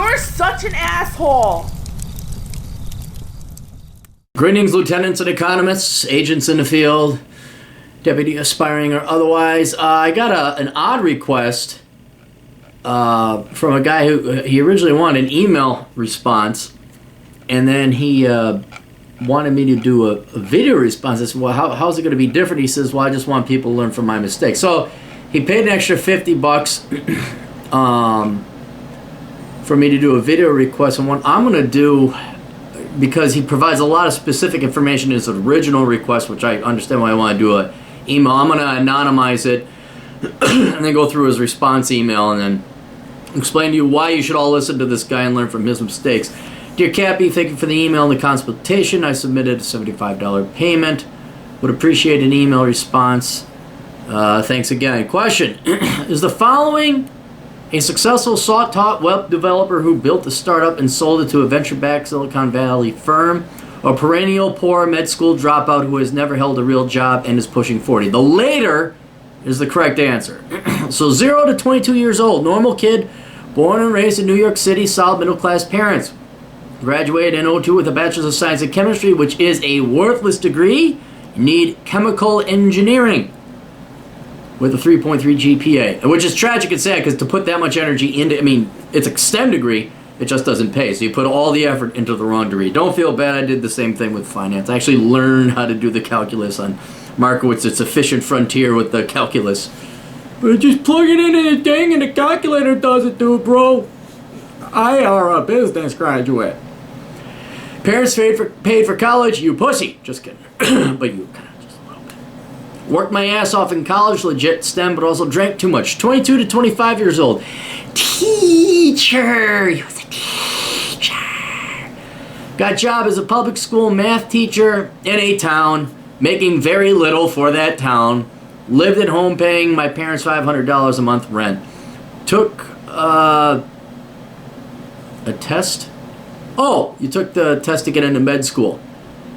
You're such an asshole. Greetings, lieutenants and economists, agents in the field, deputy aspiring or otherwise. I got an odd request from a guy who he originally wanted an email response, and then he wanted me to do a video response. I said, well, how's it going to be different? He says, well, I just want people to learn from my mistakes. So he paid an extra $50 for me to do a video request, and what I'm going to do, because he provides a lot of specific information in his original request, which I understand why I want to do an email. I'm going to anonymize it and then go through his response email and then explain to you why you should all listen to this guy and learn from his mistakes. Dear Cappy, thank you for the email and the consultation. I submitted a $75 payment. Would appreciate an email response. Thanks again. Question: is the following a successful sought-taught web developer who built a startup and sold it to a venture-backed Silicon Valley firm, or perennial poor med school dropout who has never held a real job and is pushing 40? The later is the correct answer. So 0 to 22 years old, normal kid, born and raised in New York City, solid middle-class parents. Graduated in '02 with a Bachelor's of Science in Chemistry, which is a worthless degree. You need chemical engineering with a 3.3 GPA, which is tragic and sad because to put that much energy into, I mean, it's a STEM degree, it just doesn't pay. So you put all the effort into the wrong degree. Don't feel bad, I did the same thing with finance. I actually learned how to do the calculus on Markowitz's efficient frontier with the calculus. But just plug it into the thing and the calculator does it, dude, bro. I are a business graduate. Parents paid for college, you pussy. Just kidding. But you kind of just a little bit. Worked my ass off in college, legit STEM, but also drank too much. 22 to 25 years old. Teacher. He was a teacher. Got a job as a public school math teacher in a town, making very little for that town. Lived at home paying my parents $500 a month rent. Took a test. Oh, you took the test to get into med school.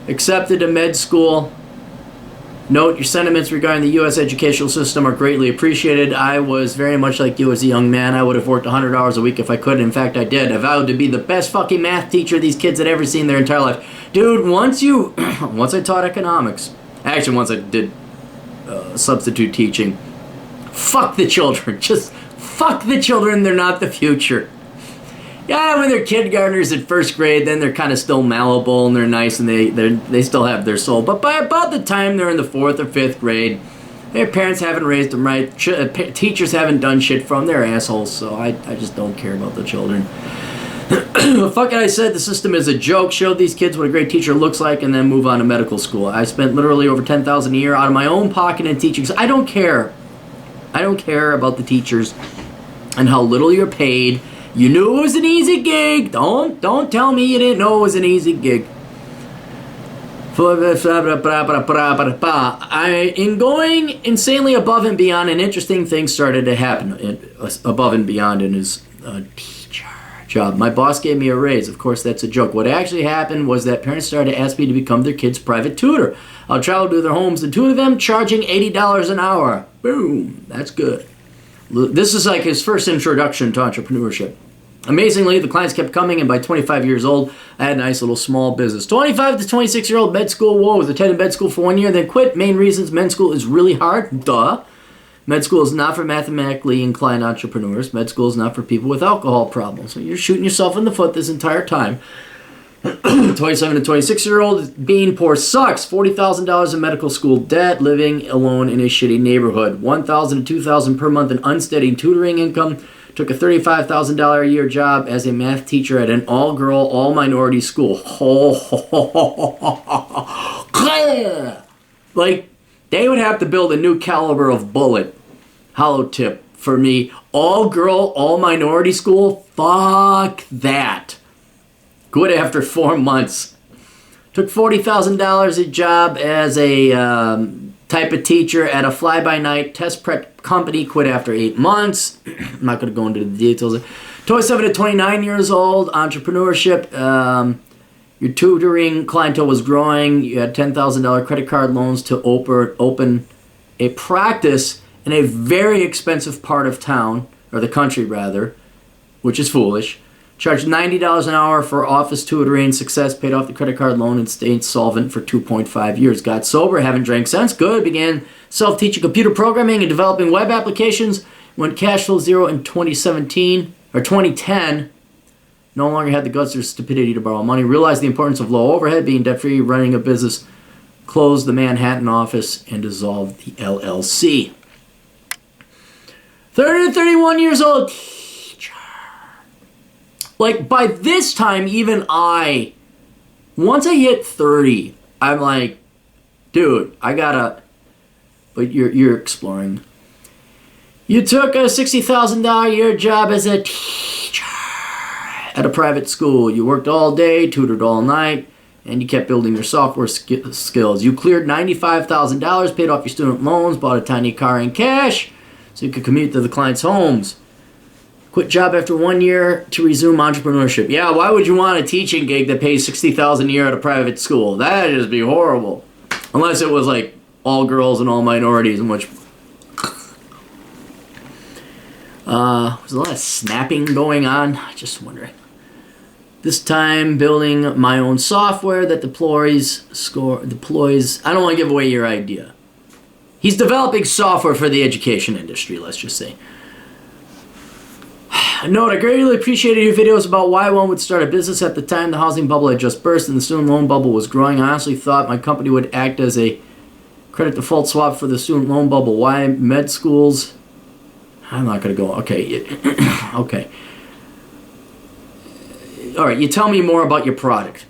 Accepted to med school. Note, your sentiments regarding the U.S. educational system are greatly appreciated. I was very much like you as a young man. I would have worked 100 hours a week if I could. In fact, I did. I vowed to be the best fucking math teacher these kids had ever seen their entire life. Dude, once I taught economics, actually once I did substitute teaching, fuck the children. Just fuck the children. They're not the future. Yeah, when they're kindergartners in first grade, then they're kind of still malleable and they're nice and they still have their soul. But by about the time they're in the 4th or 5th grade, their parents haven't raised them right. Teachers haven't done shit for them. They're assholes, so I just don't care about the children. Fuck it, I said the system is a joke. Showed these kids what a great teacher looks like and then move on to medical school. I spent literally over $10,000 a year out of my own pocket in teaching. So I don't care. I don't care about the teachers and how little you're paid. You knew it was an easy gig. Don't tell me you didn't know it was an easy gig. In going insanely above and beyond, an interesting thing started to happen above and beyond in his teacher job. My boss gave me a raise. Of course, that's a joke. What actually happened was that parents started to ask me to become their kids' private tutor. I'll travel to their homes and tutor them, charging $80 an hour. Boom. That's good. This is like his first introduction to entrepreneurship. Amazingly, the clients kept coming, and by 25 years old, I had a nice little small business. 25 to 26-year-old med school. Whoa, was attending med school for 1 year, then quit. Main reasons: med school is really hard. Duh. Med school is not for mathematically inclined entrepreneurs. Med school is not for people with alcohol problems. So you're shooting yourself in the foot this entire time. 27 to 26-year-old, being poor sucks. $40,000 in medical school debt, living alone in a shitty neighborhood. $1,000 to $2,000 per month in unsteady tutoring income. Took a $35,000 a year job as a math teacher at an all-girl, all-minority school. Like, they would have to build a new caliber of bullet, hollow tip, for me. All-girl, all-minority school? Fuck that. Quit after 4 months. Took $40,000 a job as a type of teacher at a fly-by-night test prep company. Quit after 8 months. I'm not going to go into the details. 27 to 29 years old, entrepreneurship. Your tutoring clientele was growing. You had $10,000 credit card loans to open a practice in a very expensive part of town, or the country rather, which is foolish. Charged $90 an hour for office tutoring. Success, paid off the credit card loan and stayed solvent for 2.5 years. Got sober, haven't drank since. Good. Began self-teaching computer programming and developing web applications. Went cash flow zero in 2017 or 2010. No longer had the guts or stupidity to borrow money. Realized the importance of low overhead, being debt-free, running a business. Closed the Manhattan office and dissolved the LLC. 30 to 31 years old. Teacher. Like, by this time, even once I hit 30, I'm like, dude, I gotta, but you're exploring. You took a $60,000 a year job as a teacher at a private school. You worked all day, tutored all night, and you kept building your software skills. You cleared $95,000, paid off your student loans, bought a tiny car in cash, so you could commute to the clients' homes. Quit job after 1 year to resume entrepreneurship. Yeah, why would you want a teaching gig that pays $60,000 a year at a private school? That'd just be horrible. Unless it was like all girls and all minorities, in which there's a lot of snapping going on. Just wondering. This time building my own software that deploys. I don't want to give away your idea. He's developing software for the education industry, let's just say. Note, I greatly appreciated your videos about why one would start a business. At the time, the housing bubble had just burst and the student loan bubble was growing. I honestly thought my company would act as a credit default swap for the student loan bubble. Why med schools? I'm not going to go. Okay. Okay. All right, you tell me more about your product.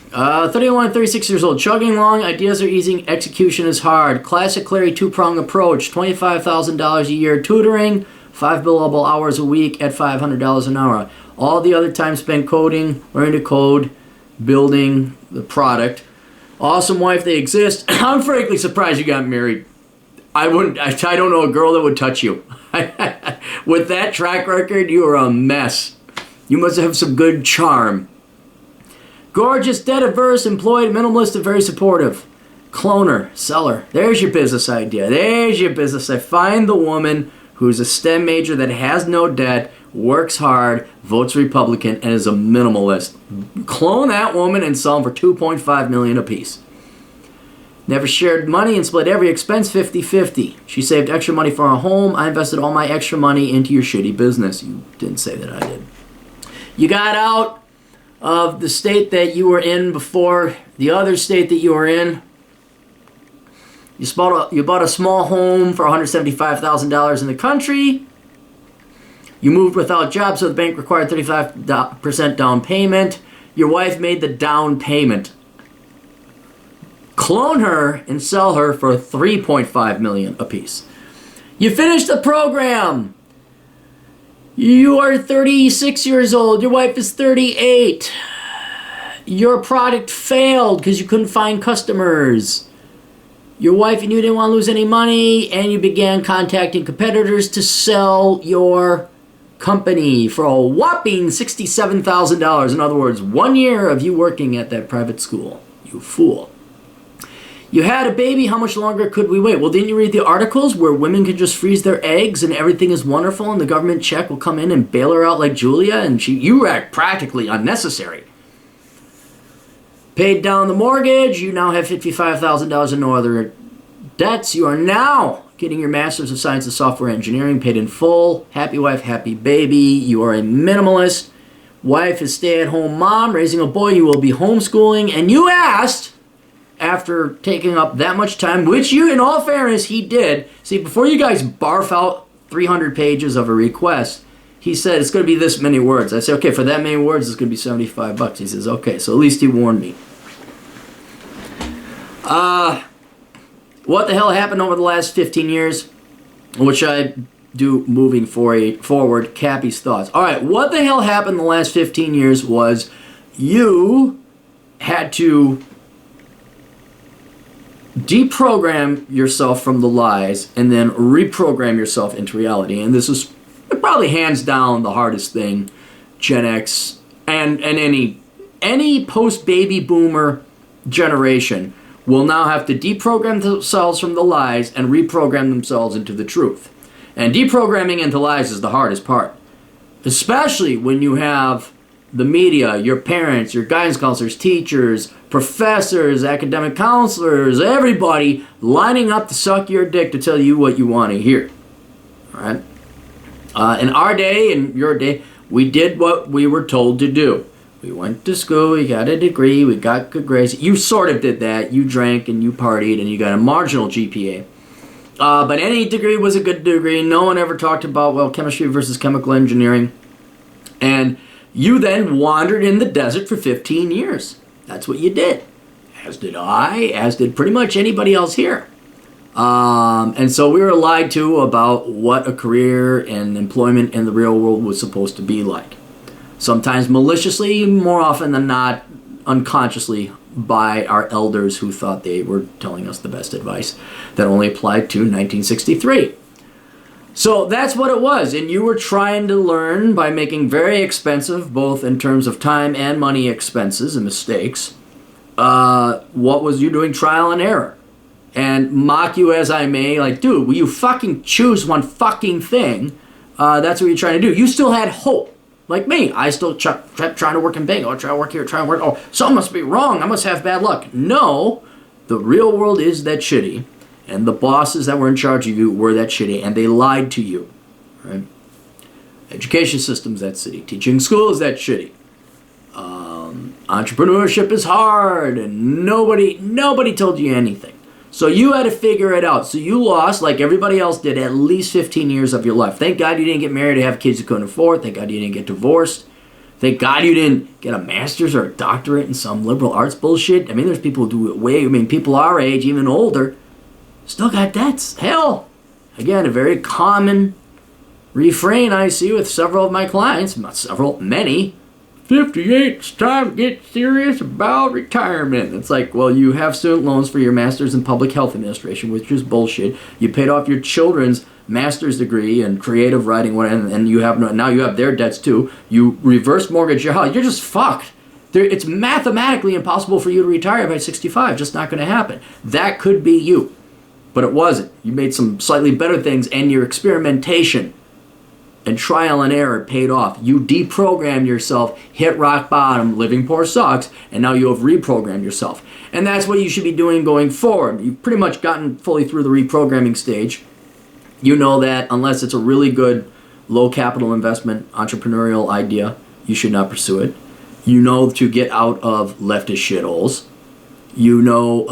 31 and 36 years old. Chugging along. Ideas are easy. Execution is hard. Classic Clary two-prong approach. $25,000 a year tutoring. 5 billable hours a week at $500 an hour. All the other time spent coding, learning to code, building the product. Awesome wife, they exist. I'm frankly surprised you got married. I don't know a girl that would touch you. With that track record, you are a mess. You must have some good charm. Gorgeous, debt averse, employed, minimalist, and very supportive. Cloner, seller. There's your business idea. There's your business. I find the woman who's a STEM major that has no debt, works hard, votes Republican, and is a minimalist. Clone that woman and sell them for $2.5 million apiece. Never shared money and split every expense 50-50. She saved extra money for a home. I invested all my extra money into your shitty business. You didn't say that, I did. You got out of the state that you were in before the other state that you were in. You bought a small home for $175,000 in the country. You moved without a job, so the bank required 35% down payment. Your wife made the down payment. Clone her and sell her for $3.5 million apiece. You finished the program. You are 36 years old. Your wife is 38. Your product failed because you couldn't find customers. Your wife and you didn't want to lose any money, and you began contacting competitors to sell your company for a whopping $67,000. In other words, 1 year of you working at that private school. You fool. You had a baby, how much longer could we wait? Well, didn't you read the articles where women can just freeze their eggs and everything is wonderful and the government check will come in and bail her out like Julia and you were practically unnecessary. Paid down the mortgage, you now have $55,000 in no other debts. You are now getting your Master's of Science in Software Engineering, paid in full. Happy wife, happy baby. You are a minimalist. Wife is stay-at-home mom, raising a boy you will be homeschooling. And you asked, after taking up that much time, which you, in all fairness, he did. See, before you guys barf out 300 pages of a request, he said, it's going to be this many words. I said, okay, for that many words, it's going to be $75. He says, okay, so at least he warned me. What the hell happened over the last 15 years? Which I do moving forward, Cappy's thoughts. All right, what the hell happened the last 15 years was you had to deprogram yourself from the lies and then reprogram yourself into reality. And this is probably hands down the hardest thing Gen X and any post-baby boomer generation will now have to deprogram themselves from the lies and reprogram themselves into the truth. And deprogramming into lies is the hardest part. Especially when you have the media, your parents, your guidance counselors, teachers, professors, academic counselors, everybody lining up to suck your dick to tell you what you want to hear. All right? In our day, in your day, we did what we were told to do. We went to school, we got a degree, we got good grades. You sort of did that. You drank and you partied and you got a marginal GPA. But any degree was a good degree. No one ever talked about, well, chemistry versus chemical engineering. And you then wandered in the desert for 15 years. That's what you did. As did I, as did pretty much anybody else here. And so we were lied to about what a career and employment in the real world was supposed to be like. Sometimes maliciously, more often than not, unconsciously by our elders who thought they were telling us the best advice that only applied to 1963. So that's what it was, and you were trying to learn by making very expensive, both in terms of time and money expenses and mistakes. What was you doing? Trial and error. And mock you as I may, like, dude, will you fucking choose one fucking thing? That's what you're trying to do. You still had hope. Like me, I still kept trying to work in bank. Oh, try to work here, try to work. Oh, something must be wrong. I must have bad luck. No, the real world is that shitty, and the bosses that were in charge of you were that shitty, and they lied to you. Right? Education system's that shitty. Teaching school is that shitty. Entrepreneurship is hard, and nobody told you anything. So you had to figure it out. So you lost, like everybody else did, at least 15 years of your life. Thank God you didn't get married to have kids you couldn't afford. Thank God you didn't get divorced. Thank God you didn't get a master's or a doctorate in some liberal arts bullshit. I mean, there's people who do it people our age, even older, still got debts. Hell, again, a very common refrain I see with several of my clients, not several, many. 58, it's time to get serious about retirement. It's like, well, you have student loans for your master's in public health administration, which is bullshit. You paid off your children's master's degree in creative writing, and you have now you have their debts too. You reverse mortgage your house. You're just fucked. It's mathematically impossible for you to retire by 65. Just not going to happen. That could be you, but it wasn't. You made some slightly better things, and your experimentation and trial and error paid off. You deprogrammed yourself, hit rock bottom, living poor sucks, and now you have reprogrammed yourself. And that's what you should be doing going forward. You've pretty much gotten fully through the reprogramming stage. You know that unless it's a really good low capital investment entrepreneurial idea, you should not pursue it. You know to get out of leftist shitholes. You know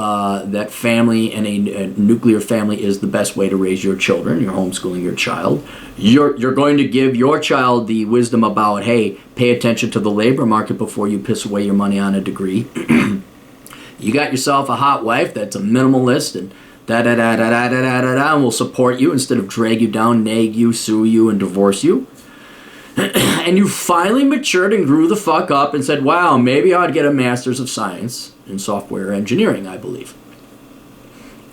that family and a nuclear family is the best way to raise your children. You're homeschooling your child. You're going to give your child the wisdom about, hey, pay attention to the labor market before you piss away your money on a degree. You got yourself a hot wife that's a minimalist and and will support you instead of drag you down, nag you, sue you, and divorce you. And you finally matured and grew the fuck up and said, wow, maybe I'd get a master's of science in software engineering, I believe.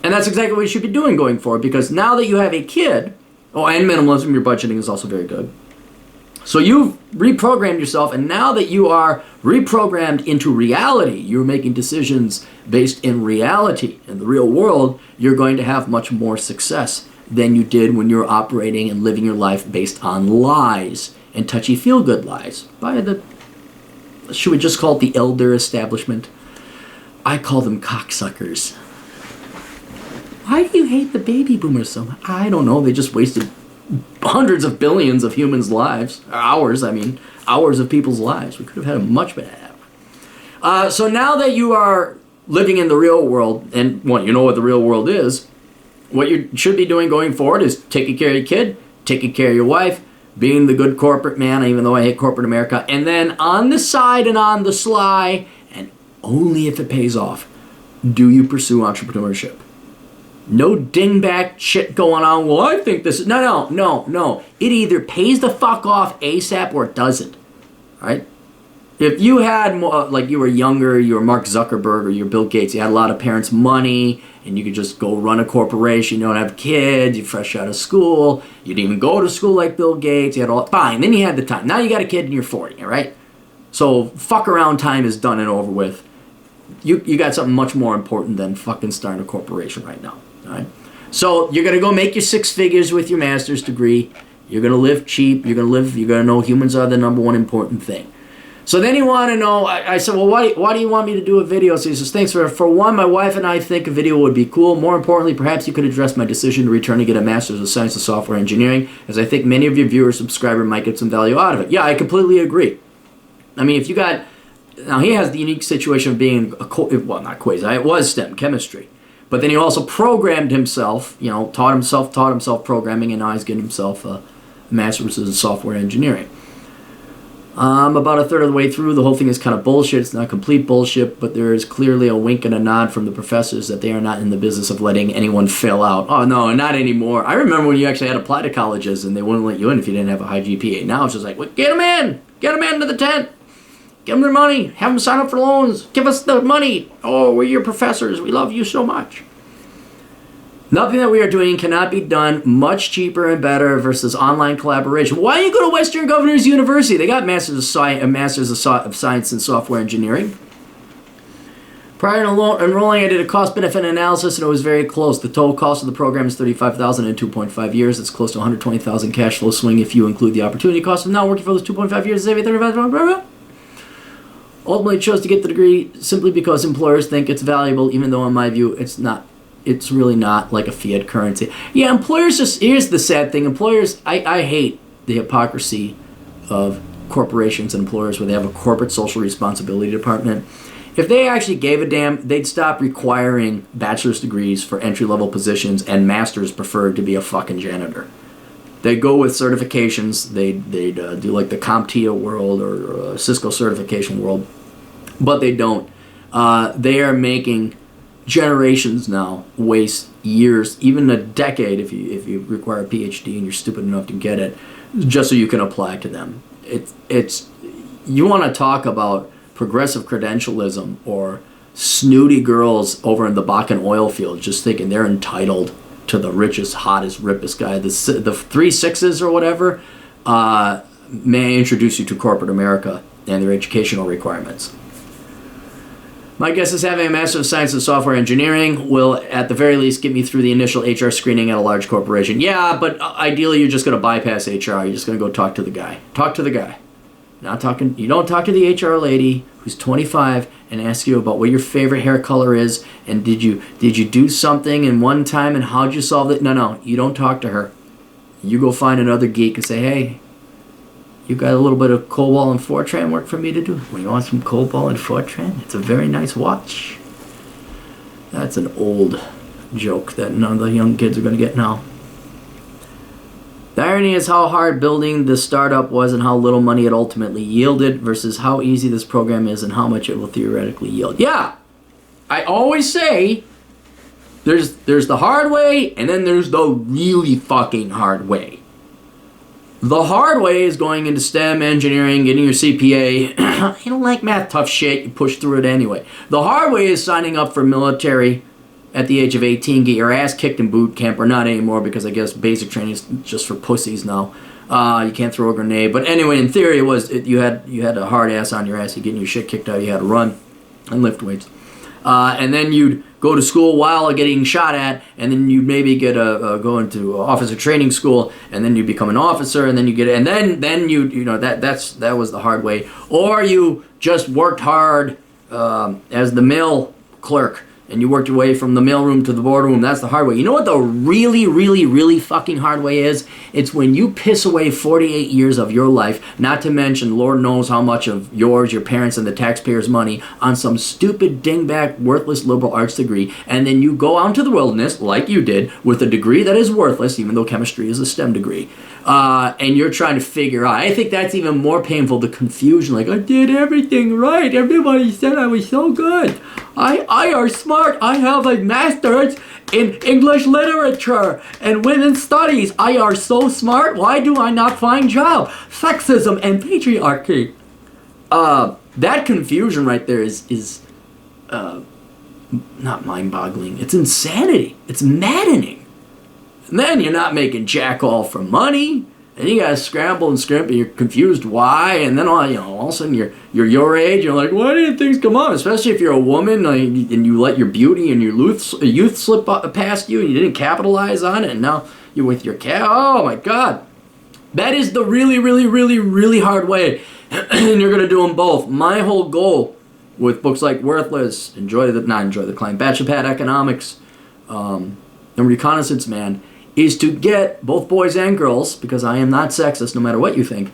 And that's exactly what you should be doing going forward, because now that you have a kid, and minimalism, your budgeting is also very good. So you've reprogrammed yourself, and now that you are reprogrammed into reality, you're making decisions based in reality. In the real world, you're going to have much more success than you did when you were operating and living your life based on lies and touchy feel-good lies by the, should we just call it the elder establishment? I call them cocksuckers. Why do you hate the baby boomers so much? I don't know. They just wasted hundreds of billions of humans' lives. Hours of people's lives. We could have had a much better life. So now that you are living in the real world, and well, you know what the real world is, what you should be doing going forward is taking care of your kid, taking care of your wife, being the good corporate man, even though I hate corporate America, and then on the side and on the sly, and only if it pays off, do you pursue entrepreneurship. No dingback shit going on, well, I think this is... No. It either pays the fuck off ASAP or it doesn't. Right? If you had, like you were younger, you were Mark Zuckerberg or you're Bill Gates, you had a lot of parents' money, and you could just go run a corporation, you don't have kids, you're fresh out of school, you didn't even go to school like Bill Gates, you had all... Fine, then you had the time. Now you got a kid and you're 40, right? So fuck around time is done and over with. You got something much more important than fucking starting a corporation right now. All right? So you're going to go make your 6 figures with your master's degree. You're going to live cheap. You're going to know humans are the number one important thing. So then he wanted to know, I said, well, why do you want me to do a video? So he says, thanks. For one, my wife and I think a video would be cool. More importantly, perhaps you could address my decision to return to get a master's of science and software engineering, as I think many of your viewers, subscribers might get some value out of it. Yeah, I completely agree. I mean, if you got, now he has the unique situation of being, well, not quasi, it was STEM, chemistry. But then he also programmed himself, you know, taught himself programming, and now he's getting himself a master's in software engineering. About a third of the way through, the whole thing is kind of bullshit. It's not complete bullshit, but there is clearly a wink and a nod from the professors that they are not in the business of letting anyone fail out. Oh, no, not anymore. I remember when you actually had to apply to colleges and they wouldn't let you in if you didn't have a high GPA. Now it's just like, well, get them in. Get them into the tent. Give them their money. Have them sign up for loans. Give us the money. Oh, we're your professors. We love you so much. Nothing that we are doing cannot be done much cheaper and better versus online collaboration. Why don't you go to Western Governors University? They got Masters of Science and Software Engineering. Prior to enrolling, I did a cost-benefit analysis, and it was very close. The total cost of the program is $35,000 in 2.5 years. It's close to $120,000 cash flow swing if you include the opportunity cost of not working for those 2.5 years. Saving $35,000. Ultimately, chose to get the degree simply because employers think it's valuable, even though in my view, it's not. It's really not like a fiat currency. Yeah, employers just, here's the sad thing. Employers, I hate the hypocrisy of corporations and employers where they have a corporate social responsibility department. If they actually gave a damn, they'd stop requiring bachelor's degrees for entry-level positions and masters preferred to be a fucking janitor. They'd go with certifications. They'd do like the CompTIA world or Cisco certification world, but they don't. They are making generations now waste years, even a decade if you require a PhD and you're stupid enough to get it, just so you can apply to them. It's you want to talk about progressive credentialism or snooty girls over in the Bakken oil field just thinking they're entitled to the richest, hottest, rippest guy. The 3 6s or whatever may introduce you to corporate America and their educational requirements. My guess is having a Master of Science in Software Engineering will, at the very least, get me through the initial HR screening at a large corporation. Yeah, but ideally you're just going to bypass HR. You're just going to go talk to the guy. Talk to the guy. Not talking. You don't talk to the HR lady who's 25 and ask you about what your favorite hair color is and did you do something in one time and how'd you solve it? No, you don't talk to her. You go find another geek and say, hey, you got a little bit of COBOL and Fortran work for me to do? Well, you want some COBOL and Fortran? It's a very nice watch. That's an old joke that none of the young kids are going to get now. The irony is how hard building the startup was and how little money it ultimately yielded versus how easy this program is and how much it will theoretically yield. Yeah, I always say there's the hard way and then there's the really fucking hard way. The hard way is going into STEM, engineering, getting your CPA. You don't like math, tough shit. You push through it anyway. The hard way is signing up for military at the age of 18, get your ass kicked in boot camp, or not anymore because I guess basic training is just for pussies now. You can't throw a grenade. But anyway, in theory, you had a hard ass on your ass. You're getting your shit kicked out. You had to run and lift weights. And then you'd go to school while getting shot at, and then you maybe get go into officer training school, and then you become an officer, and then you get, and then you know that was the hard way. Or you just worked hard as the mail clerk, and you worked your way from the mailroom to the boardroom. That's the hard way. You know what the really, really, really fucking hard way is? It's when you piss away 48 years of your life, not to mention Lord knows how much of yours, your parents, and the taxpayers' money on some stupid dingback, worthless liberal arts degree, and then you go out into the wilderness, like you did, with a degree that is worthless, even though chemistry is a STEM degree, and you're trying to figure out. I think that's even more painful, the confusion, like, I did everything right. Everybody said I was so good. I are smart. I have a master's in English literature and women's studies. I are so smart. Why do I not find job? Sexism and patriarchy. That confusion right there is not mind-boggling. It's insanity. It's maddening. And then you're not making jack all for money. And you gotta scramble and scrimp, and you're confused why, and then all of a sudden you're your age, you're like, why didn't things come up? Especially if you're a woman and you let your beauty and your youth slip past you and you didn't capitalize on it, and now you're with your cat. Oh my God. That is the really, really, really, really hard way. And you're going to do them both. My whole goal with books like Worthless, Enjoy the Climb, Bachelor Pad Economics, and Reconnaissance Man, is to get both boys and girls, because I am not sexist no matter what you think,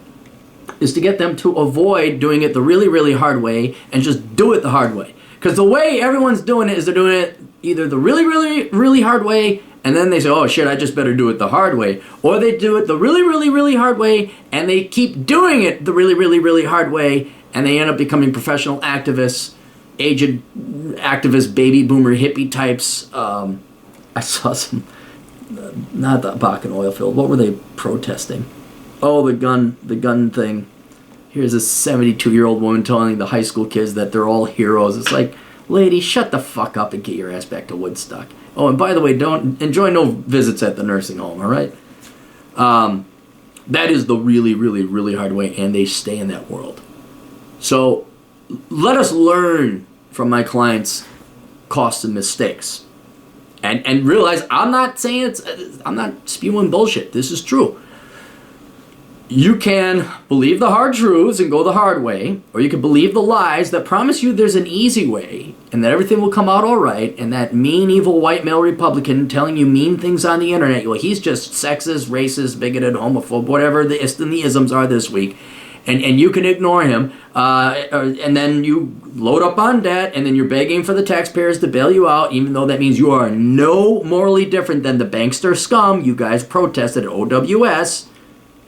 is to get them to avoid doing it the really, really hard way and just do it the hard way. Because the way everyone's doing it is they're doing it either the really, really, really hard way, and then they say, oh shit, I just better do it the hard way. Or they do it the really, really, really hard way, and they keep doing it the really, really, really hard way, and they end up becoming professional activists, aged activist, baby boomer, hippie types. I saw some, not the Bakken oil field, what were they protesting? Oh, the gun thing. Here's a 72-year-old woman telling the high school kids that they're all heroes. It's like, lady, shut the fuck up and get your ass back to Woodstock. Oh, and by the way, don't enjoy no visits at the nursing home, all right? That is the really, really, really hard way, and they stay in that world. So let us learn from my clients' costs and mistakes. And realize I'm not saying I'm not spewing bullshit. This is true. You can believe the hard truths and go the hard way, or you can believe the lies that promise you there's an easy way and that everything will come out all right, and that mean, evil white male Republican telling you mean things on the internet, well, he's just sexist, racist, bigoted, homophobe, whatever the isms are this week, and you can ignore him, and then you load up on debt, and then you're begging for the taxpayers to bail you out, even though that means you are no morally different than the bankster scum you guys protested at OWS.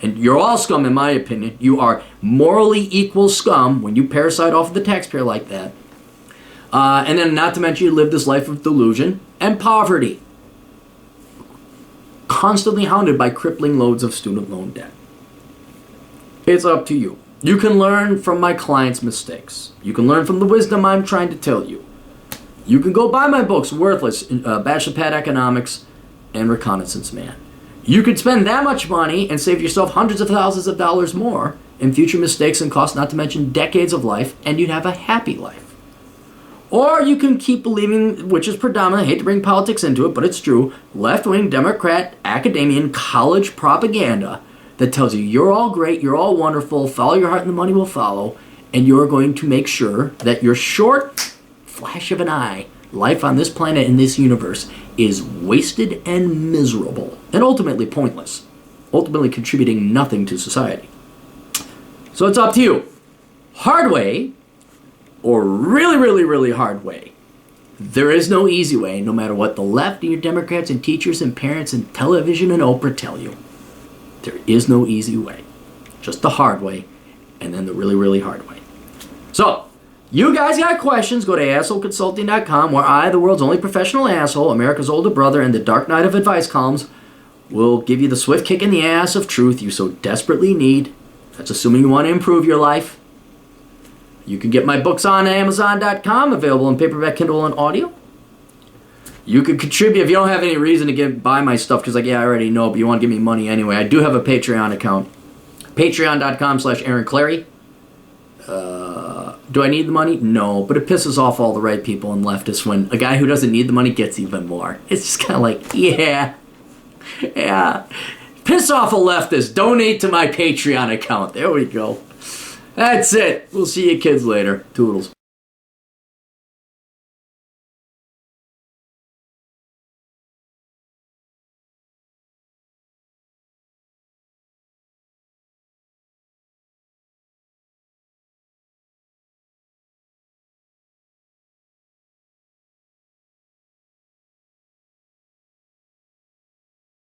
And you're all scum, in my opinion. You are morally equal scum when you parasite off of the taxpayer like that. And then not to mention you live this life of delusion and poverty. Constantly hounded by crippling loads of student loan debt. It's up to you. You can learn from my clients' mistakes. You can learn from the wisdom I'm trying to tell you. You can go buy my books, Worthless, Bachelor Pad Economics, and Reconnaissance Man. You could spend that much money and save yourself hundreds of thousands of dollars more in future mistakes and costs, not to mention decades of life, and you'd have a happy life. Or you can keep believing, which is predominant, I hate to bring politics into it, but it's true, left-wing Democrat academician college propaganda that tells you you're all great, you're all wonderful, follow your heart and the money will follow, and you're going to make sure that your short flash of an eye life on this planet in this universe is wasted and miserable and ultimately pointless, ultimately contributing nothing to society. So it's up to you. Hard way or really, really, really hard way. There is no easy way, no matter what the left and your Democrats and teachers and parents and television and Oprah tell you. There is no easy way. Just the hard way and then the really, really hard way. So, you guys got questions, go to assholeconsulting.com, where I, the world's only professional asshole, America's older brother, and the dark knight of advice columns will give you the swift kick in the ass of truth you so desperately need. That's assuming you want to improve your life. You can get my books on Amazon.com, available in paperback, Kindle, and audio. You could contribute if you don't have any reason to buy my stuff, because I already know, but you want to give me money anyway. I do have a Patreon account. Patreon.com/Aaron Clary. Do I need the money? No, but it pisses off all the right people and leftists when a guy who doesn't need the money gets even more. It's just kind of like, yeah. Piss off a leftist. Donate to my Patreon account. There we go. That's it. We'll see you kids later. Toodles.